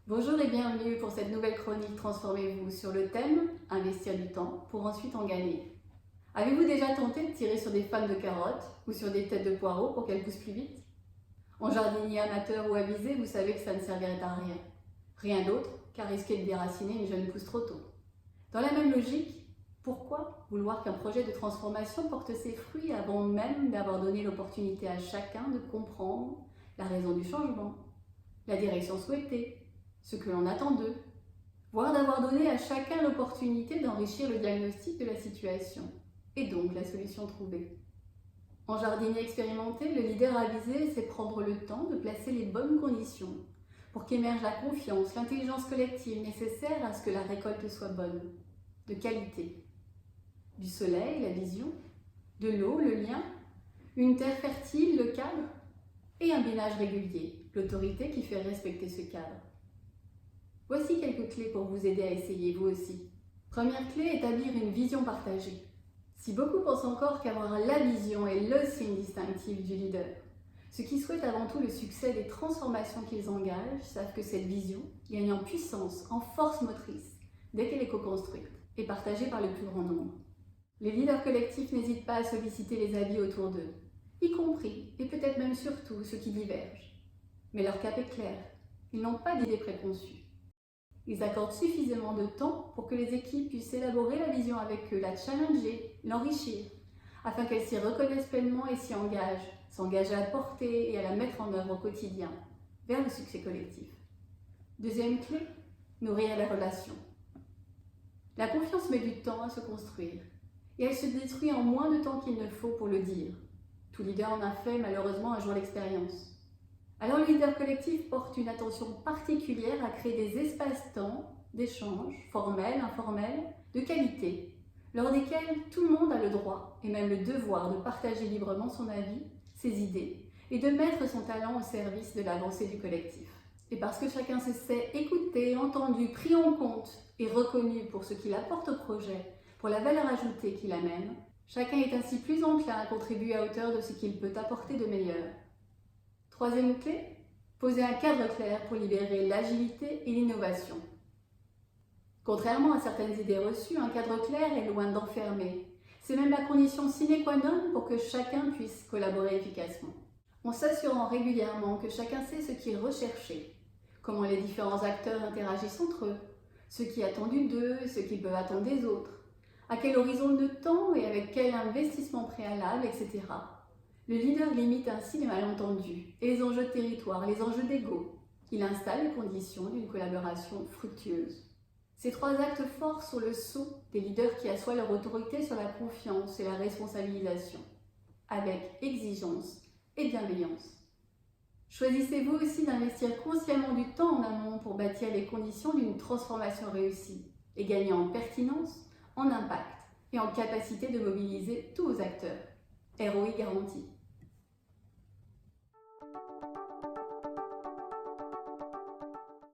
Bonjour et bienvenue pour cette nouvelle chronique Transformez-vous sur le thème « Investir du temps pour ensuite en gagner ». Avez-vous déjà tenté de tirer sur des fans de carottes ou sur des têtes de poireaux pour qu'elles poussent plus vite? En jardinier amateur ou avisé, vous savez que ça ne servirait à rien. Rien d'autre qu'à risquer de déraciner une jeune pousse trop tôt. Dans la même logique, pourquoi vouloir qu'un projet de transformation porte ses fruits avant même d'avoir donné l'opportunité à chacun de comprendre la raison du changement, la direction souhaitée, ce que l'on attend d'eux, voire d'avoir donné à chacun l'opportunité d'enrichir le diagnostic de la situation, et donc la solution trouvée. En jardinier expérimenté, le leader avisé sait prendre le temps de placer les bonnes conditions pour qu'émerge la confiance, l'intelligence collective nécessaire à ce que la récolte soit bonne, de qualité. Du soleil, la vision, de l'eau, le lien, une terre fertile, le cadre, et un binage régulier, l'autorité qui fait respecter ce cadre. Voici quelques clés pour vous aider à essayer vous aussi. Première clé, établir une vision partagée. Si beaucoup pensent encore qu'avoir la vision est le signe distinctif du leader, ceux qui souhaitent avant tout le succès des transformations qu'ils engagent savent que cette vision gagne en puissance, en force motrice, dès qu'elle est co-construite et partagée par le plus grand nombre. Les leaders collectifs n'hésitent pas à solliciter les avis autour d'eux, y compris et peut-être même surtout ceux qui divergent. Mais leur cap est clair, ils n'ont pas d'idées préconçues. Ils accordent suffisamment de temps pour que les équipes puissent élaborer la vision avec eux, la challenger, l'enrichir, afin qu'elles s'y reconnaissent pleinement et s'engagent à la porter et à la mettre en œuvre au quotidien, vers le succès collectif. Deuxième clé, nourrir les relations. La confiance met du temps à se construire, et elle se détruit en moins de temps qu'il ne faut pour le dire. Tout leader en a fait malheureusement un jour l'expérience. Alors le leader collectif porte une attention particulière à créer des espaces-temps d'échange, formels, informels, de qualité, lors desquels tout le monde a le droit et même le devoir de partager librement son avis, ses idées et de mettre son talent au service de l'avancée du collectif. Et parce que chacun se sait écouté, entendu, pris en compte et reconnu pour ce qu'il apporte au projet, pour la valeur ajoutée qu'il amène, chacun est ainsi plus enclin à contribuer à hauteur de ce qu'il peut apporter de meilleur. Troisième clé, poser un cadre clair pour libérer l'agilité et l'innovation. Contrairement à certaines idées reçues, un cadre clair est loin d'enfermer. C'est même la condition sine qua non pour que chacun puisse collaborer efficacement. En s'assurant régulièrement que chacun sait ce qui est recherché, comment les différents acteurs interagissent entre eux, ce qui est attendu d'eux, ce qu'ils peuvent attendre des autres, à quel horizon de temps et avec quel investissement préalable, etc. Le leader limite ainsi les malentendus et les enjeux de territoire, les enjeux d'ego. Il installe les conditions d'une collaboration fructueuse. Ces trois actes forts sont le sceau des leaders qui assoient leur autorité sur la confiance et la responsabilisation, avec exigence et bienveillance. Choisissez-vous aussi d'investir consciemment du temps en amont pour bâtir les conditions d'une transformation réussie et gagner en pertinence, en impact et en capacité de mobiliser tous vos acteurs. ROI garanti.